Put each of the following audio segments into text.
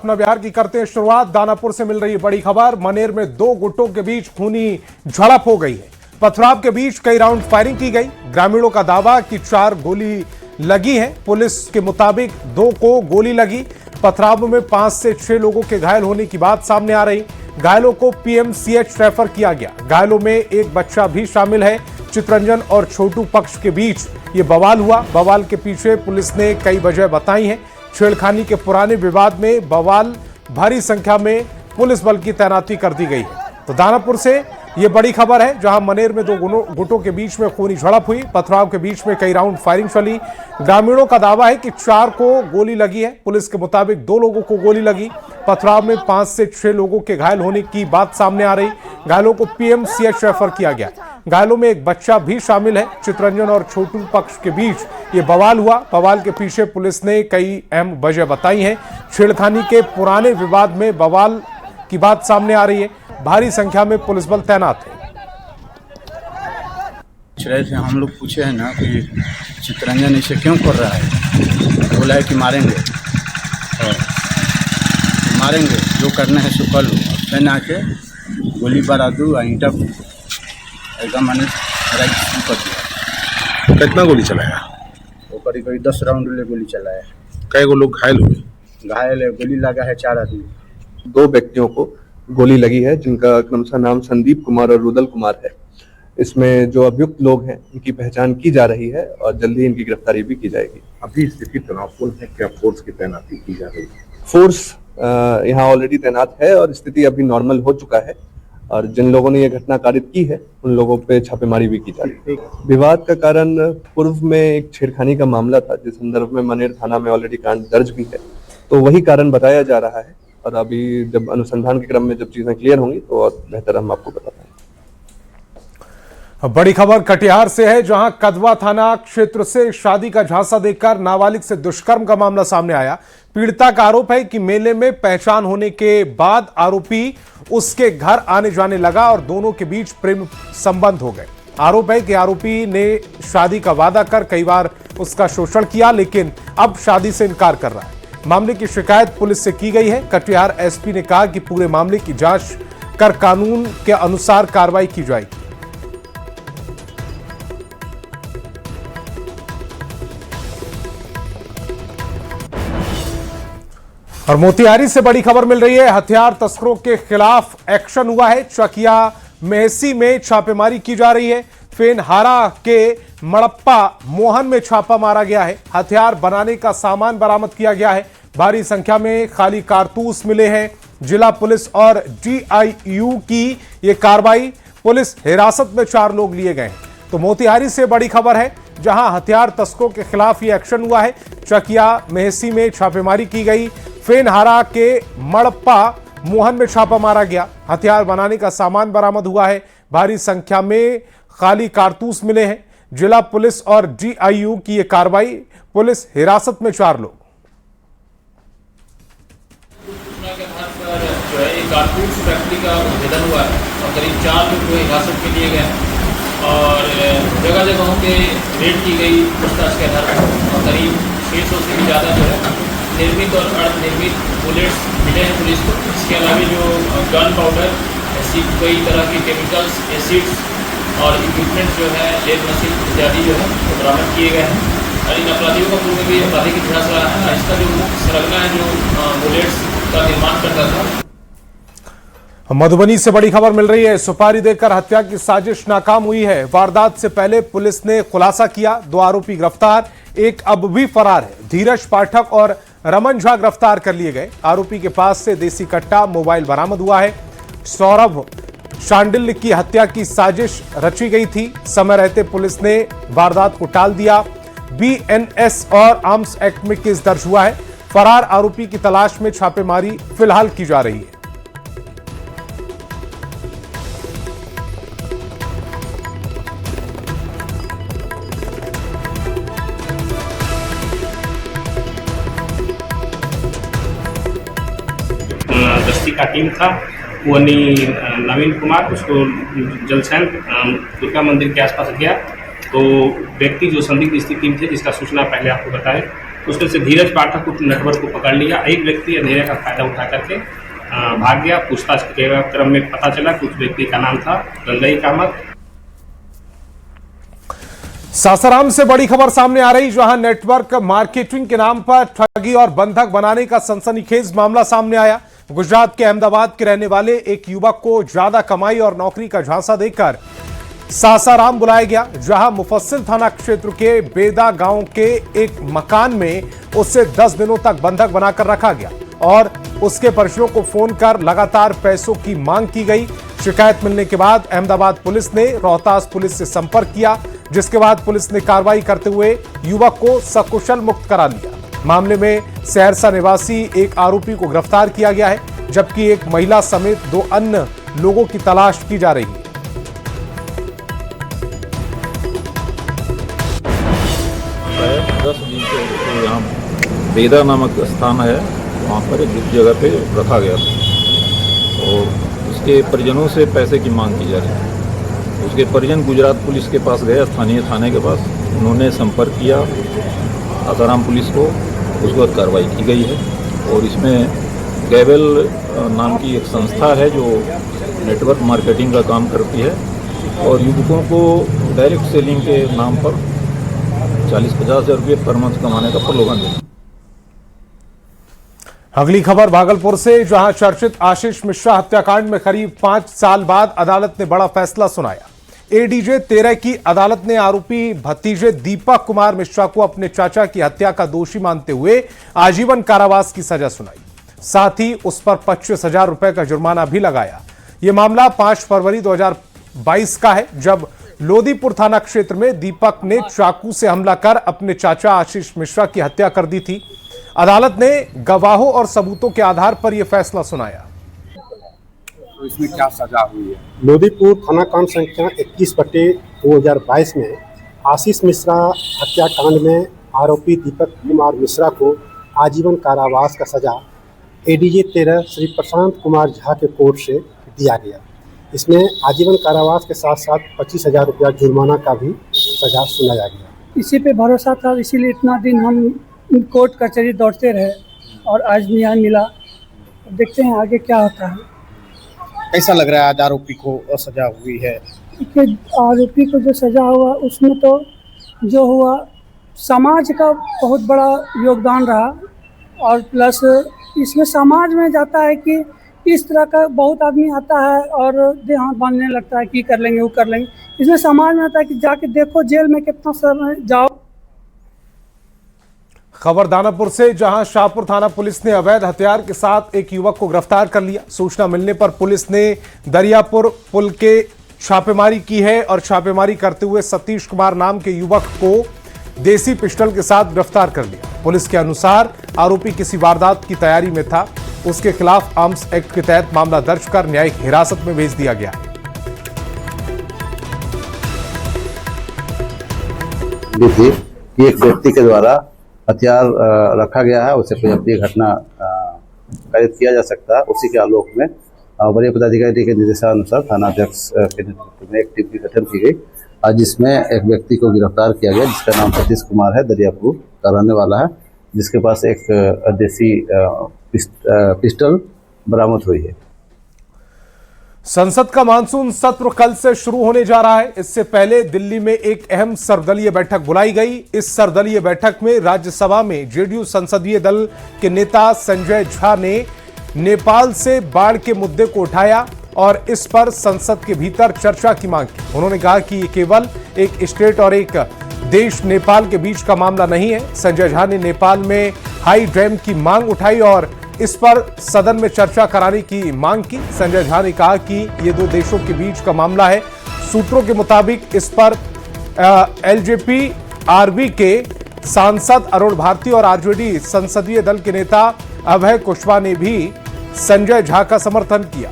अपना बिहार की करते हैं शुरुआत। दानापुर से मिल रही है बड़ी खबर। मनेर में दो गुटों के बीच खूनी झड़प हो गई है। पथराव के बीच कई राउंड फायरिंग की गई। ग्रामीणों का दावा कि 4 गोली लगी है। पुलिस के मुताबिक 2 को गोली लगी। पथराव में 5 से 6 लोगों के घायल होने की बात सामने आ रही। घायलों को पीएमसीएच रेफर किया गया। घायलों में एक बच्चा भी शामिल है। चितरंजन और छोटू पक्ष के बीच ये बवाल हुआ। बवाल के पीछे पुलिस ने कई वजह बताई हैं। छेड़खानी के पुराने विवाद में बवाल, भारी संख्या में पुलिस बल की तैनाती कर दी गई है। तो दानापुर से ये बड़ी खबर है, जहां मनेर में 2 गुटों के बीच में खूनी झड़प हुई। पथराव के बीच में कई राउंड फायरिंग चली। ग्रामीणों का दावा है कि 4 को गोली लगी है। पुलिस के मुताबिक 2 लोगों को गोली लगी। पथराव में 5 से 6 लोगों के घायल होने की बात सामने आ रही। घायलों को पीएमसीएच रेफर किया गया। घायलों में एक बच्चा भी शामिल है। चितरंजन और छोटू पक्ष के बीच ये बवाल हुआ। बवाल के पीछे पुलिस ने कई अहम वजह बताई हैं। छेड़खानी के पुराने विवाद में बवाल की बात सामने आ रही है। भारी संख्या में पुलिस बल तैनात है। से हम लोग पूछे हैं ना कि चितरंजन इसे क्यों कर रहा है, बोला है कि मारेंगे और मारेंगे, जो करना है सो कर लो। फिर आके गोली बारा दू ईंटा एकदम मैंने राइट शुरू कर दिया। कितना गोली चलाया? वो करीब 10 राउंड ले गोली चलाया। कई गो लोग घायल हुए? घायल है, गोली लगा है 4 आदमी। 2 व्यक्तियों को गोली लगी है, जिनका क्रमशः नाम संदीप कुमार और रुदल कुमार है। इसमें जो अभियुक्त लोग हैं इनकी पहचान की जा रही है और जल्दी इनकी गिरफ्तारी भी की जाएगी। अभी स्थिति तनावपूर्ण है, क्या फोर्स की तैनाती की जा रही है? फोर्स यहाँ ऑलरेडी तैनात है और स्थिति अभी नॉर्मल हो चुका है और जिन लोगों ने ये घटना कारित की है उन लोगों पे छापेमारी भी की जा रही है। विवाद का कारण पूर्व में एक छेड़खानी का मामला था, जिस संदर्भ में मनेर थाना में ऑलरेडी कांड दर्ज भी है, तो वही कारण बताया जा रहा है। और अभी जब अनुसंधान के क्रम में जब चीजें क्लियर होंगी तो और बेहतर हम आपको बता पाएंगे। बड़ी खबर कटिहार से है, जहां कदवा थाना क्षेत्र से शादी का झांसा देकर नाबालिग से दुष्कर्म का मामला सामने आया। पीड़िता का आरोप है कि मेले में पहचान होने के बाद आरोपी उसके घर आने जाने लगा और दोनों के बीच प्रेम संबंध हो गए। आरोप है कि आरोपी ने शादी का वादा कर कई बार उसका शोषण किया, लेकिन अब शादी से इनकार कर रहा है। मामले की शिकायत पुलिस से की गई है। कटिहार एसपी ने कहा कि पूरे मामले की जांच कर कानून के अनुसार कार्रवाई की जाएगी। और मोतिहारी से बड़ी खबर मिल रही है। हथियार तस्करों के खिलाफ एक्शन हुआ है। चकिया मेहसी में छापेमारी की जा रही है। फेनहारा के मड़प्पा मोहन में छापा मारा गया है। हथियार बनाने का सामान बरामद किया गया है। भारी संख्या में खाली कारतूस मिले हैं। जिला पुलिस और DIU की यह कार्रवाई। पुलिस हिरासत में 4 लोग लिए गए। तो मोतिहारी से बड़ी खबर है, जहां हथियार तस्करों के खिलाफ यह एक्शन हुआ है। चकिया मेहसी में छापेमारी की गई। फेनहारा के मड़प्पा मोहन में छापा मारा गया। हथियार बनाने का सामान बरामद हुआ है। भारी संख्या में खाली कारतूस मिले हैं। जिला पुलिस और DIU की यह कार्रवाई। पुलिस हिरासत में 4 लोग। जो है एक कारतूस फैक्ट्री का उद्भेदन हुआ है और करीब 4 लोग जो हिरासत में लिए गए और जगह जगहों पे रेड की गई पूछताछ के आधार पर और करीब 600 से भी ज़्यादा जो है निर्मित और अर्धनिर्मित बुलेट्स मिले हैं पुलिस को। इसके अलावा जो गन पाउडर, ऐसी कई तरह के केमिकल्स, एसिड्स और इक्विपमेंट जो है लेड मशीन इत्यादि जो है वो बरामद किए गए हैं। और इन अपराधियों का पूर्व में भी आपराधिक इतिहास रहा है। इसका जो मुख्य सरगना है जो बुलेट्स का निर्माण करता था। मधुबनी से बड़ी खबर मिल रही है। सुपारी देकर हत्या की साजिश नाकाम हुई है। वारदात से पहले पुलिस ने खुलासा किया। 2 आरोपी गिरफ्तार, एक अब भी फरार है। धीरज पाठक और रमन झा गिरफ्तार कर लिए गए। आरोपी के पास से देसी कट्टा, मोबाइल बरामद हुआ है। सौरभ शांडिल्य की हत्या की साजिश रची गई थी। समय रहते पुलिस ने वारदात को टाल दिया। BNS और आर्म्स एक्ट में केस दर्ज हुआ है। फरार आरोपी की तलाश में छापेमारी फिलहाल की जा रही है। गश्ती का टीम था, वो नवीन कुमार उसको जलसैन दुर्गा मंदिर के आसपास गया तो व्यक्ति जो संदिग्ध स्थिति में थे, जिसका सूचना पहले आपको बताए, उसमें से धीरज पाठक उस नेटवर्क को पकड़ लिया। एक व्यक्ति अंधेरे का फायदा उठा करके भाग गया। पूछताछ के क्रम में पता चला कि उस व्यक्ति का नाम था गंगई कामत। सासाराम से बड़ी खबर सामने आ रही, जहां नेटवर्क मार्केटिंग के नाम पर ठगी और बंधक बनाने का सनसनीखेज मामला सामने आया। गुजरात के अहमदाबाद के रहने वाले एक युवक को ज्यादा कमाई और नौकरी का झांसा देकर सासाराम बुलाया गया, जहां मुफस्सिल थाना क्षेत्र के बेदा गांव के एक मकान में उसे 10 दिनों तक बंधक बनाकर रखा गया और उसके परिजनों को फोन कर लगातार पैसों की मांग की गई। शिकायत मिलने के बाद अहमदाबाद पुलिस ने रोहतास पुलिस से संपर्क किया, जिसके बाद पुलिस ने कार्रवाई करते हुए युवक को सकुशल मुक्त करा लिया। मामले में सहरसा निवासी एक आरोपी को गिरफ्तार किया गया है, जबकि एक महिला समेत 2 अन्य लोगों की तलाश की जा रही है। 10 दिन से यहाँ बेदा नामक स्थान है, वहाँ पर एक जगह पे रखा गया था और उसके परिजनों से पैसे की मांग की जा रही है। उसके परिजन गुजरात पुलिस के पास गए, स्थानीय थाने के पास। उन्होंने संपर्क किया सासाराम पुलिस को, उसके बाद कार्रवाई की गई है और इसमें गैबल नाम की एक संस्था है जो नेटवर्क मार्केटिंग का काम करती है और युवकों को डायरेक्ट सेलिंग के नाम पर 40-50 हज़ार रुपये पर मंथ कमाने का प्रलोभन देते हैं। अगली खबर भागलपुर से, जहां चर्चित आशीष मिश्रा हत्याकांड में करीब 5 साल बाद अदालत ने बड़ा फैसला सुनाया। एडीजे 13 की अदालत ने आरोपी भतीजे दीपक कुमार मिश्रा को अपने चाचा की हत्या का दोषी मानते हुए आजीवन कारावास की सजा सुनाई। साथ ही उस पर 25,000 रुपए का जुर्माना भी लगाया। यह मामला 5 फरवरी 2022 का है, जब लोदीपुर थाना क्षेत्र में दीपक ने चाकू से हमला कर अपने चाचा आशीष मिश्रा की हत्या कर दी थी। अदालत ने गवाहों और सबूतों के आधार पर यह फैसला सुनाया। तो इसमें क्या सजा हुई है? लोदीपुर थाना कांड संख्या 21/2022 में आशीष मिश्रा हत्याकांड में आरोपी दीपक कुमार मिश्रा को आजीवन कारावास का सजा एडीजे 13 श्री प्रशांत कुमार झा के कोर्ट से दिया गया। इसमें आजीवन कारावास के साथ साथ 25,000 रुपया जुर्माना का भी सजा सुनाया गया। इसी पे भरोसा था, इसीलिए इतना दिन हम कोर्ट कचहरी दौड़ते रहे और आज न्याय मिला। देखते हैं आगे क्या होता है। कैसा लग रहा है आज आरोपी को सजा हुई है? कि आरोपी को जो सजा हुआ उसमें तो जो हुआ समाज का बहुत बड़ा योगदान रहा और प्लस इसमें समाज में जाता है कि इस तरह का बहुत आदमी आता है और देह हाथ बांधने लगता है कि कर लेंगे वो कर लेंगे। इसमें समाज में आता है कि जाके देखो जेल में कितना समय जाओ। खबर दानापुर से, जहां शाहपुर थाना पुलिस ने अवैध हथियार के साथ एक युवक को गिरफ्तार कर लिया। सूचना मिलने पर पुलिस ने दरियापुर पुल के छापेमारी की है और छापेमारी करते हुए सतीश कुमार नाम के युवक को देसी पिस्टल के साथ गिरफ्तार कर लिया। पुलिस के अनुसार आरोपी किसी वारदात की तैयारी में था। उसके खिलाफ आर्म्स एक्ट के तहत मामला दर्ज कर न्यायिक हिरासत में भेज दिया गया। एक व्यक्ति के द्वारा हथियार रखा गया है, उसे कोई अपनी घटना कारित किया जा सकता है। उसी के आलोक में वरीय पदाधिकारी के निर्देशानुसार थानाध्यक्ष के नेतृत्व में एक टीम की गठन की गई, जिसमें एक व्यक्ति को गिरफ्तार किया गया जिसका नाम सतीश कुमार है, दरियापुर का रहने वाला है, जिसके पास एक देसी पिस्टल बरामद हुई है। संसद का मानसून सत्र कल से शुरू होने जा रहा है। इससे पहले दिल्ली में एक अहम सर्वदलीय बैठक बुलाई गई। इस सर्वदलीय बैठक में राज्यसभा में जेडीयू संसदीय दल के नेता संजय झा ने नेपाल से बाढ़ के मुद्दे को उठाया और इस पर संसद के भीतर चर्चा की मांग की। उन्होंने कहा कि ये केवल एक स्टेट और एक देश नेपाल के बीच का मामला नहीं है। संजय झा ने नेपाल में हाई डैम की मांग उठाई और इस पर सदन में चर्चा कराने की मांग की। संजय झा ने कहा कि ये 2 देशों के बीच का मामला है। सूत्रों के मुताबिक इस पर एलजेपी आरबी के सांसद अरुण भारती और आरजेडी संसदीय दल के नेता अभय कुशवाहा ने भी संजय झा का समर्थन किया।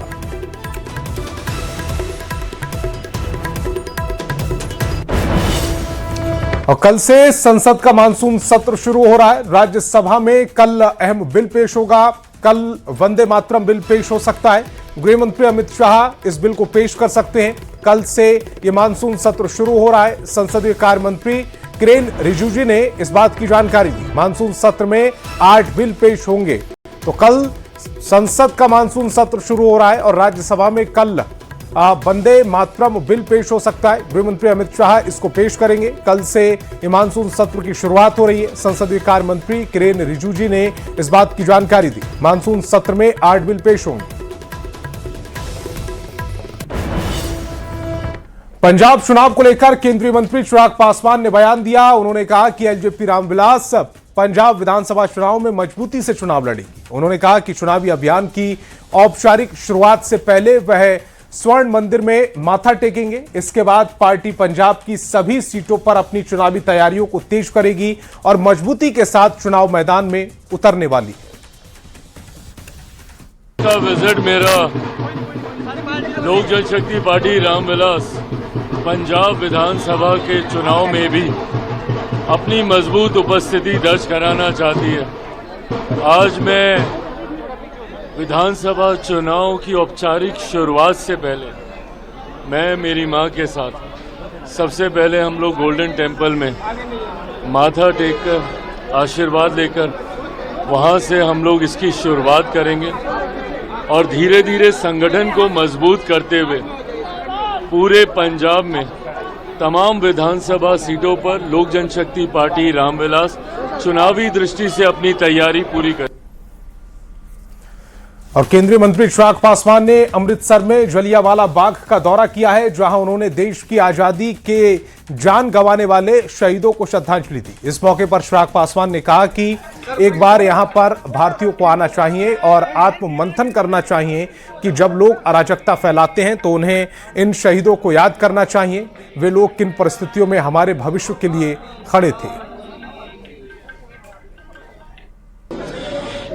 और कल से संसद का मानसून सत्र शुरू हो रहा है। राज्यसभा में कल अहम बिल पेश होगा। कल वंदे मातरम बिल पेश हो सकता है। गृह मंत्री अमित शाह इस बिल को पेश कर सकते हैं। कल से यह मानसून सत्र शुरू हो रहा है। संसदीय कार्य मंत्री किरेन रिजिजू ने इस बात की जानकारी दी। मानसून सत्र में 8 बिल पेश होंगे। तो कल संसद का मानसून सत्र शुरू हो रहा है और राज्यसभा में कल वंदे मातरम बिल पेश हो सकता है। गृह मंत्री अमित शाह इसको पेश करेंगे। कल से ये मानसून सत्र की शुरुआत हो रही है। संसदीय कार्य मंत्री किरेन रिजिजू ने इस बात की जानकारी दी। मानसून सत्र में 8 बिल पेश होंगे। पंजाब चुनाव को लेकर केंद्रीय मंत्री चिराग पासवान ने बयान दिया। उन्होंने कहा कि एलजेपी रामविलास पंजाब विधानसभा चुनाव में मजबूती से चुनाव लड़ेगी। उन्होंने कहा कि चुनावी अभियान की औपचारिक शुरुआत से पहले वह स्वर्ण मंदिर में माथा टेकेंगे। इसके बाद पार्टी पंजाब की सभी सीटों पर अपनी चुनावी तैयारियों को तेज करेगी और मजबूती के साथ चुनाव मैदान में उतरने वाली है। का विजिट मेरा लोक जनशक्ति पार्टी रामविलास पंजाब विधानसभा के चुनाव में भी अपनी मजबूत उपस्थिति दर्ज कराना चाहती है। आज मैं विधानसभा चुनाव की औपचारिक शुरुआत से पहले मैं मेरी मां के साथ सबसे पहले हम लोग गोल्डन टेम्पल में माथा टेक कर आशीर्वाद लेकर वहां से हम लोग इसकी शुरुआत करेंगे और धीरे धीरे संगठन को मजबूत करते हुए पूरे पंजाब में तमाम विधानसभा सीटों पर लोक जनशक्ति पार्टी रामविलास चुनावी दृष्टि से अपनी तैयारी पूरी कर। और केंद्रीय मंत्री चिराग पासवान ने अमृतसर में जलियांवाला बाग का दौरा किया है, जहां उन्होंने देश की आजादी के जान गंवाने वाले शहीदों को श्रद्धांजलि दी। इस मौके पर चिराग पासवान ने कहा कि एक बार यहां पर भारतीयों को आना चाहिए और आत्ममंथन करना चाहिए कि जब लोग अराजकता फैलाते हैं तो उन्हें इन शहीदों को याद करना चाहिए। वे लोग किन परिस्थितियों में हमारे भविष्य के लिए खड़े थे।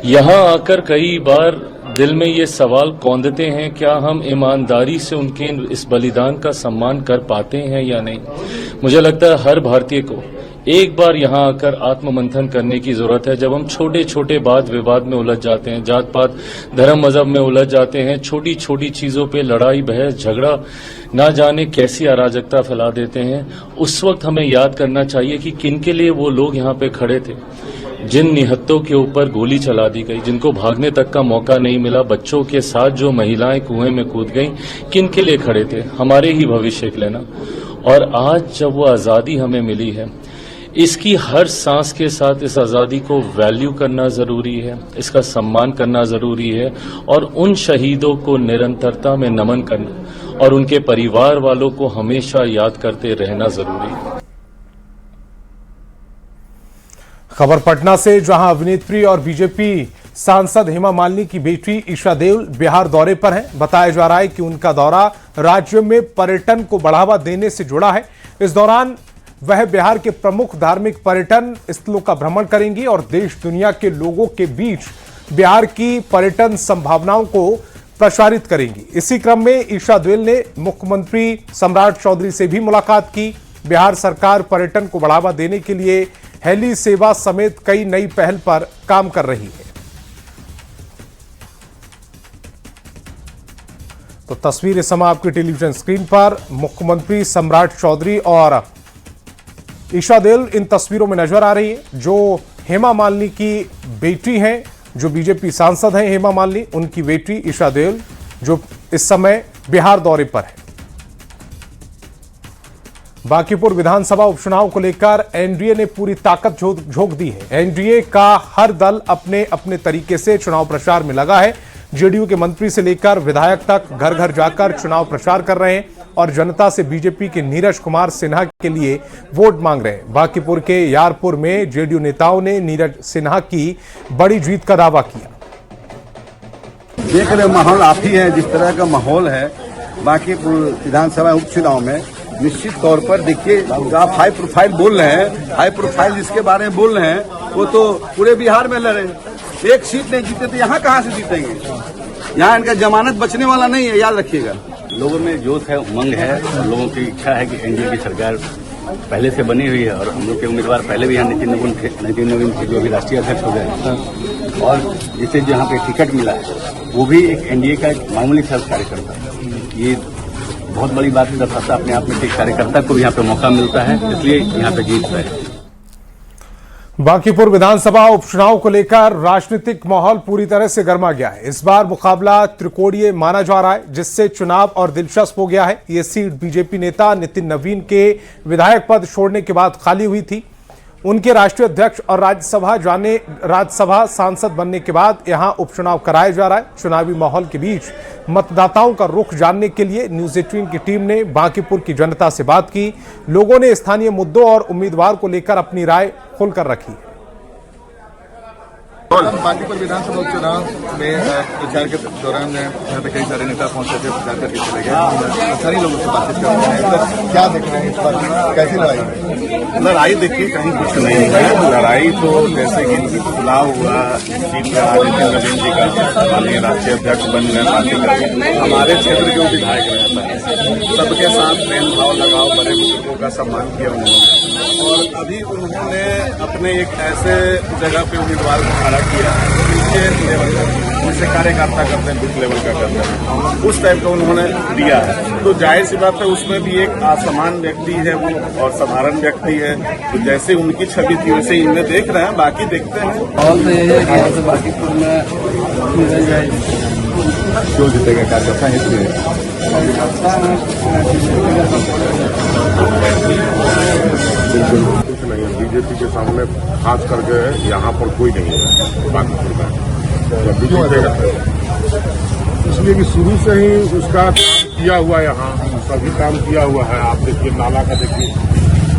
यहाँ आकर कई बार दिल में ये सवाल कौंधते हैं, क्या हम ईमानदारी से उनके इस बलिदान का सम्मान कर पाते हैं या नहीं। मुझे लगता है हर भारतीय को एक बार यहाँ आकर आत्ममंथन करने की जरूरत है। जब हम छोटे छोटे वाद विवाद में उलझ जाते हैं, जात पात धर्म मजहब में उलझ जाते हैं, छोटी छोटी चीजों पे लड़ाई बहस झगड़ा ना जाने कैसी अराजकता फैला देते हैं, उस वक्त हमें याद करना चाहिए कि किनके लिए वो लोग यहाँ पे खड़े थे। जिन निहत्तों के ऊपर गोली चला दी गई, जिनको भागने तक का मौका नहीं मिला, बच्चों के साथ जो महिलाएं कुएं में कूद गईं, किनके लिए खड़े थे? हमारे ही भविष्य के लिए ना। और आज जब वो आज़ादी हमें मिली है, इसकी हर सांस के साथ इस आज़ादी को वैल्यू करना ज़रूरी है, इसका सम्मान करना ज़रूरी है और उन शहीदों को निरंतरता में नमन करना और उनके परिवार वालों को हमेशा याद करते रहना ज़रूरी है। खबर पटना से, जहां अभिनेत्री और बीजेपी सांसद हेमा मालिनी की बेटी ईशा देओल बिहार दौरे पर हैं। बताया जा रहा है कि उनका दौरा राज्य में पर्यटन को बढ़ावा देने से जुड़ा है। इस दौरान वह बिहार के प्रमुख धार्मिक पर्यटन स्थलों का भ्रमण करेंगी और देश दुनिया के लोगों के बीच बिहार की पर्यटन संभावनाओं को प्रसारित करेंगी। इसी क्रम में ईशा देओल ने मुख्यमंत्री सम्राट चौधरी से भी मुलाकात की। बिहार सरकार पर्यटन को बढ़ावा देने के लिए हेली सेवा समेत कई नई पहल पर काम कर रही है। तो तस्वीर इस समय आपकी टेलीविजन स्क्रीन पर मुख्यमंत्री सम्राट चौधरी और ईशा देओल इन तस्वीरों में नजर आ रही है, जो हेमा मालिनी की बेटी हैं, जो बीजेपी सांसद हैं हेमा मालिनी, उनकी बेटी ईशा देओल जो इस समय बिहार दौरे पर है। बांकीपुर विधानसभा उपचुनाव को लेकर एनडीए ने पूरी ताकत झोंक दी है। एनडीए का हर दल अपने अपने तरीके से चुनाव प्रचार में लगा है। जेडीयू के मंत्री से लेकर विधायक तक घर घर जाकर चुनाव प्रचार कर रहे हैं और जनता से बीजेपी के नीरज कुमार सिन्हा के लिए वोट मांग रहे हैं। बांकीपुर के यारपुर में जेडीयू नेताओं ने नीरज सिन्हा की बड़ी जीत का दावा किया। देख रहे माहौल आप ही है, जिस तरह का माहौल है बांकीपुर विधानसभा उपचुनाव में, निश्चित तौर पर देखिए आप हाई प्रोफाइल बोल रहे हैं, हाई प्रोफाइल जिसके बारे में बोल रहे हैं वो तो पूरे बिहार में लड़े, एक सीट नहीं जीते तो यहाँ कहाँ से जीतेंगे? यहाँ इनका जमानत बचने वाला नहीं है, याद रखिएगा। लोगों में जोश है, उमंग है और लोगों की इच्छा है कि एनडीए की सरकार पहले से बनी हुई है और हम लोग के उम्मीदवार पहले भी यहाँ नितिन नवीन थे जो अभी राष्ट्रीय अध्यक्ष हो गए और जिसे जहाँ पे टिकट मिला है वो भी एक एनडीए का एक मामूली सा कार्यकर्ता। ये बहुत बड़ी बात है। भाषा अपने आप में एक कार्यकर्ता को भी यहाँ पे मौका मिलता है, इसलिए यहाँ पे जीत है। बांकीपुर विधानसभा उपचुनाव को लेकर राजनीतिक माहौल पूरी तरह से गर्मा गया है। इस बार मुकाबला त्रिकोणीय माना जा रहा है, जिससे चुनाव और दिलचस्प हो गया है। ये सीट बीजेपी नेता नितिन नवीन के विधायक पद छोड़ने के बाद खाली हुई थी। उनके राष्ट्रीय अध्यक्ष और राज्यसभा सांसद बनने के बाद यहां उपचुनाव कराया जा रहा है। चुनावी माहौल के बीच मतदाताओं का रुख जानने के लिए न्यूज 18 की टीम ने बांकीपुर की जनता से बात की। लोगों ने स्थानीय मुद्दों और उम्मीदवार को लेकर अपनी राय खुलकर रखी। बांकीपुर विधानसभा उपचुनाव में प्रचार के दौरान यहाँ पे कई सारे नेता पहुंचे थे, प्रचार करके चले गए। सारे लोगों से बातचीत करते हैं, तो क्या देख रहे हैं इस बार, कैसी लड़ाई? लड़ाई देखिए कहीं कुछ नहीं है। लड़ाई तो जैसे कि चुनाव हुआ, नितिन नवीन जी का माननीय राष्ट्रीय अध्यक्ष बन गए पार्टी का, हमारे क्षेत्र के विधायक रहता है, सबके साथ प्रेम भाव लगाओ, बड़े बुजुर्गों का सम्मान किया उन्होंने। और अभी उन्होंने अपने एक ऐसे जगह पे उम्मीदवार को खड़ा किया नीचे लेवल का, जिसे कार्यकर्ता करते हैं, बूथ लेवल का करते हैं, उस टाइप का उन्होंने दिया है। तो जाहिर सी बात है उसमें भी एक असमान व्यक्ति है वो और साधारण व्यक्ति है, तो जैसे उनकी छवि थी वैसे इनमें देख रहे हैं, बाकी देखते हैं। और तो यही है कि यहाँ से बांकीपुर में क्यों जीतेगा कार्यकर्ता है इसलिए कुछ नहीं है। बीजेपी के सामने खास करके यहाँ पर कोई नहीं है बांकीपुर में, जब भी जीतेगा इसलिए कि शुरू से ही उसका काम किया हुआ, यहाँ सभी काम किया हुआ है। आप देखिए नाला का देखिए,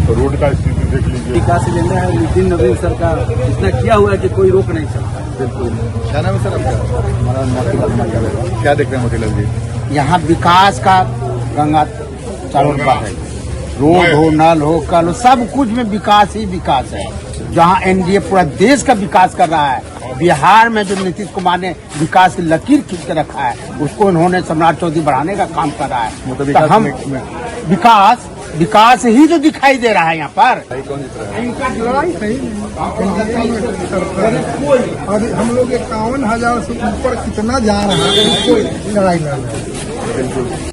तो रोड का स्थिति देख लीजिए। विकास एजेंडा है नितिन नवीन सरकार इतना किया हुआ है कि कोई रोक नहीं सकता। बिल्कुल। क्या नाम है सर आपका? हमारा मोतीलाल। क्या देख रहे हैं मोतीलाल जी? यहाँ विकास का गंगा चारों है, रोड हो, नल हो, कल हो, सब कुछ में विकास ही विकास है। जहाँ एनडीए पूरा देश का विकास कर रहा है, बिहार में जो नीतीश कुमार ने विकास की लकीर खींच के रखा है, उसको उन्होंने सम्राट चौधरी बढ़ाने का काम कर रहा है। तो हम विकास ही तो दिखाई दे रहा है यहाँ पर। लड़ाई सही और हम लोग 51,000 से ऊपर कितना जा रहा है, कोई लड़ाई लड़ रहा है।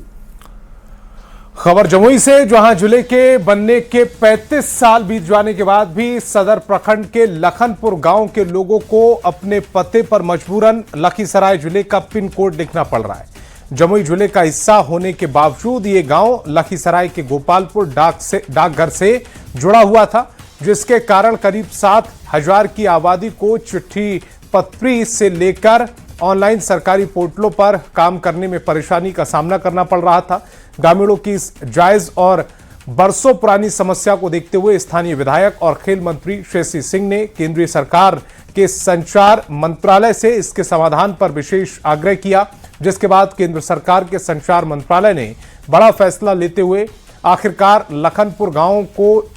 खबर जमुई से, जहां जिले के बनने के 35 साल बीत जाने के बाद भी सदर प्रखंड के लखनपुर गांव के लोगों को अपने पते पर मजबूरन लखीसराय जिले का पिन कोड लिखना पड़ रहा है। जमुई जिले का हिस्सा होने के बावजूद ये गांव लखीसराय के गोपालपुर डाकघर से जुड़ा हुआ था, जिसके कारण करीब 7,000 की आबादी को चिट्ठी पत्री से लेकर ऑनलाइन सरकारी पोर्टलों पर काम करने में परेशानी का सामना करना पड़ रहा था। ग्रामीणों की इस जायज और बरसों पुरानी समस्या को देखते हुए स्थानीय विधायक और खेल मंत्री श्रेयसी सिंह ने केंद्रीय सरकार के संचार मंत्रालय से इसके समाधान पर विशेष आग्रह किया, जिसके बाद केंद्र सरकार के संचार मंत्रालय ने बड़ा फैसला लेते हुए आखिरकार लखनपुर गांव को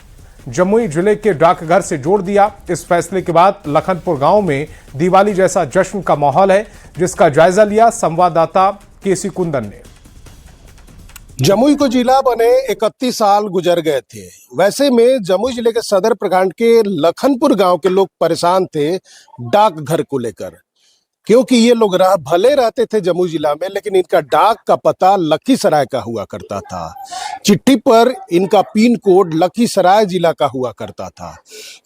जमुई जिले के डाकघर से जोड़ दिया। इस फैसले के बाद लखनपुर गांव में दिवाली जैसा जश्न का माहौल है, जिसका जायजा लिया संवाददाता केसी कुंदन ने। जमुई को जिला बने 31 साल गुजर गए थे। वैसे में जमुई जिले के सदर प्रखंड के लखनपुर गांव के लोग परेशान थे डाकघर को लेकर, क्योंकि ये लोग भले रहते थे जमुई जिला में, लेकिन इनका डाक का पता लखीसराय का हुआ करता था। चिट्ठी पर इनका पिन कोड लखीसराय जिला का हुआ करता था।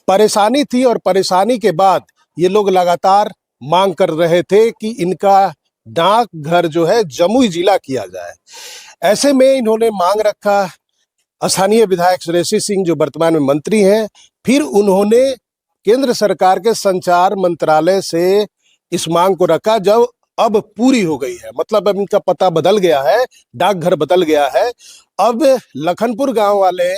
परेशानी थी और परेशानी के बाद ये लोग लगातार मांग कर रहे थे कि इनका डाकघर जो है जमुई जिला किया जाए। ऐसे में इन्होंने मांग रखा स्थानीय विधायक श्रेयसी सिंह, जो वर्तमान में मंत्री हैं, फिर उन्होंने केंद्र सरकार के संचार मंत्रालय से इस मांग को रखा, जब अब पूरी हो गई है, मतलब अब इनका पता बदल गया है, डाकघर बदल गया है। अब लखनपुर गांव वाले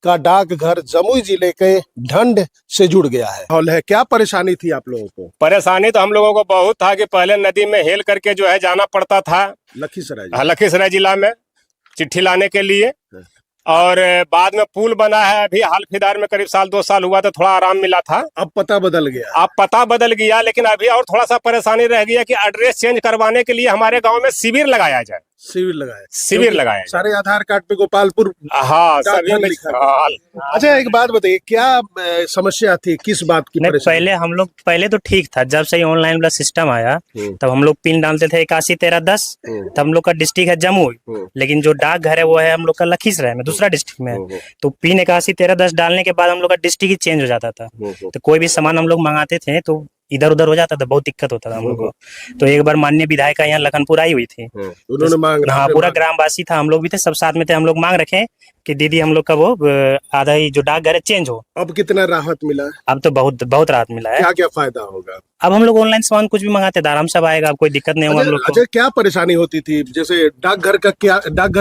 का डाकघर जमुई जिले के ढंड से जुड़ गया है। क्या परेशानी थी आप लोगों को? परेशानी तो हम लोगों को बहुत था कि पहले नदी में हेल करके जो है जाना पड़ता था लखीसराय जिला में चिट्ठी लाने के लिए, और बाद में पुल बना है, अभी हाल फिलहाल में करीब 1-2 साल हुआ तो थोड़ा आराम मिला था। अब पता बदल गया। अब पता बदल गया, लेकिन अभी और थोड़ा सा परेशानी रह गया कि एड्रेस चेंज करवाने के लिए हमारे गांव में शिविर लगाया जाए। शिविर लगाया सारे आधार कार्ड पे गोपालपुर हाँ सभी डाकघर लिखा है। अच्छा एक बात बताइए, क्या समस्या थी, किस बात की नहीं, परेशानी? पहले हम लोग पहले तो ठीक था, जब से ऑनलाइन वाला सिस्टम आया तब हम लोग पिन डालते थे 811310, तब हम लोग का डिस्ट्रिक्ट है जमुई, लेकिन जो डाकघर है वो है हम लोग का लखीसराय में, दूसरा डिस्ट्रिक्ट में है। तो पिन 811310 डालने के बाद हम लोग का डिस्ट्रिक्ट ही चेंज हो जाता था। तो कोई भी सामान हम लोग मंगाते थे तो इधर उधर हो जाता था, बहुत दिक्कत होता था हम लोग को। तो एक बार माननीय विधायिका यहाँ लखनपुर आई हुई थी, उन्होंने मांग हाँ पूरा ग्रामवासी था, हम लोग भी थे, सब साथ में थे। हम लोग मांग रखे कि दीदी हम लोग का वो आधा ही जो डाकघर है चेंज हो। अब कितना राहत मिला? अब तो बहुत बहुत राहत मिला है। क्या क्या फायदा होगा? अब हम लोग ऑनलाइन सामान कुछ भी मंगाते थे आराम से आएगा, अब कोई दिक्कत नहीं होगा हम लोग को। अच्छा क्या परेशानी होती थी, जैसे डाकघर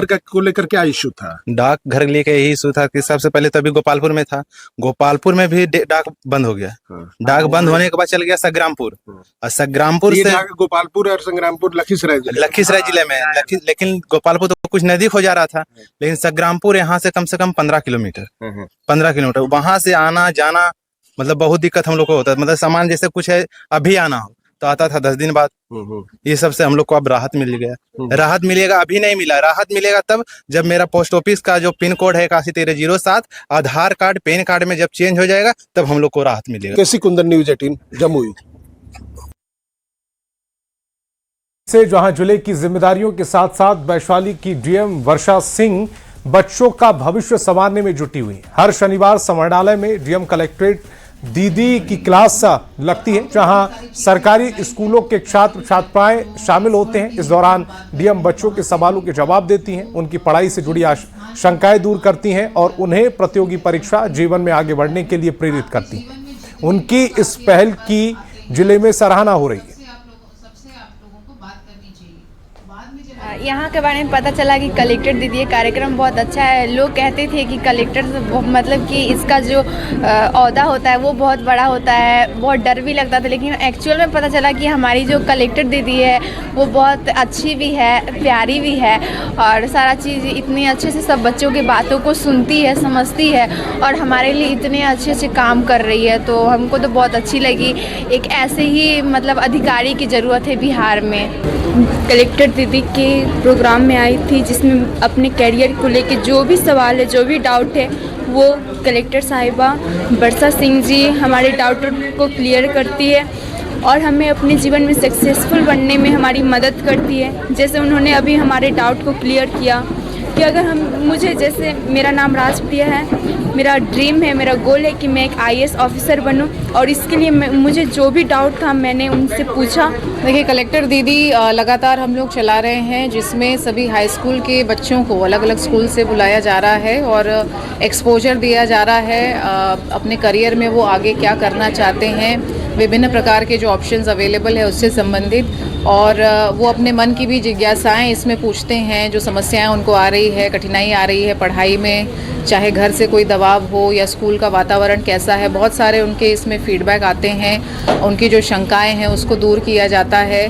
का को लेकर क्या इश्यू था? डाकघर लेके यही इशू था कि सबसे पहले तो अभी गोपालपुर में था, गोपालपुर में भी डाक बंद हो गया। डाक बंद होने के बाद चल गया संग्रामपुर, और संग्रामपुर से गोपालपुर और संग्रामपुर लखीसराय जिले में लेकिन गोपालपुर तो कुछ नजदीक हो जा रहा था, लेकिन संग्रामपुर यहाँ से कम 15 किलोमीटर 15 किलोमीटर वहां से आना जाना, मतलब बहुत दिक्कत हम लोग को होता है। मतलब सामान जैसे कुछ है अभी आना हो तो आता था 10 दिन बाद। ये सब से हम लोग को अब राहत मिल गया। राहत मिलेगा, अभी नहीं मिला, राहत मिलेगा तब जब मेरा पोस्ट ऑफिस का जो पिन कोड है 811307 आधार कार्ड पैन कार्ड में जब चेंज हो जाएगा तब हम लोग को राहत मिलेगा। केसी कुंदन, न्यूज़ 18 जमुई से जहां जिले की जिम्मेदारियों के साथ साथ वैशाली की डीएम वर्षा सिंह बच्चों का भविष्य संवारने में जुटी हुई। हर शनिवार समाहरणालय में डीएम कलेक्ट्रेट दीदी की क्लास लगती है, जहां सरकारी स्कूलों के छात्र छात्राएं शामिल होते हैं। इस दौरान डीएम बच्चों के सवालों के जवाब देती हैं, उनकी पढ़ाई से जुड़ी शंकाएं दूर करती हैं और उन्हें प्रतियोगी परीक्षा जीवन में आगे बढ़ने के लिए प्रेरित करती हैं। उनकी इस पहल की जिले में सराहना हो रही है। यहाँ के बारे में पता चला कि कलेक्टर दीदी ये कार्यक्रम बहुत अच्छा है। लोग कहते थे कि कलेक्टर मतलब कि इसका जो ओहदा होता है वो बहुत बड़ा होता है, बहुत डर भी लगता था, लेकिन एक्चुअल में पता चला कि हमारी जो कलेक्टर दीदी है वो बहुत अच्छी भी है, प्यारी भी है और सारा चीज़ इतनी अच्छे से सब बच्चों की बातों को सुनती है, समझती है और हमारे लिए इतने अच्छे से काम कर रही है। तो हमको तो बहुत अच्छी लगी। एक ऐसे ही मतलब अधिकारी की ज़रूरत है बिहार में। कलेक्टर दीदी के प्रोग्राम में आई थी, जिसमें अपने कैरियर को लेके जो भी सवाल है, जो भी डाउट है, वो कलेक्टर साहिबा वर्षा सिंह जी हमारे डाउटों को क्लियर करती है और हमें अपने जीवन में सक्सेसफुल बनने में हमारी मदद करती है। जैसे उन्होंने अभी हमारे डाउट को क्लियर किया कि अगर मुझे जैसे मेरा नाम राजप्रिया है, मेरा ड्रीम है, मेरा गोल है कि मैं एक IAS ऑफिसर बनूं और इसके लिए मुझे जो भी डाउट था मैंने उनसे पूछा। देखिए कलेक्टर दीदी लगातार हम लोग चला रहे हैं, जिसमें सभी हाई स्कूल के बच्चों को अलग अलग स्कूल से बुलाया जा रहा है और एक्सपोजर दिया जा रहा है अपने करियर में वो आगे क्या करना चाहते हैं, विभिन्न प्रकार के जो ऑप्शंस अवेलेबल है उससे संबंधित, और वो अपने मन की भी जिज्ञासाएं इसमें पूछते हैं, जो समस्याएं उनको आ रही है, कठिनाई आ रही है पढ़ाई में, चाहे घर से कोई दबाव हो या स्कूल का वातावरण कैसा है, बहुत सारे उनके इसमें फीडबैक आते हैं, उनकी जो शंकाएं हैं उसको दूर किया जाता है।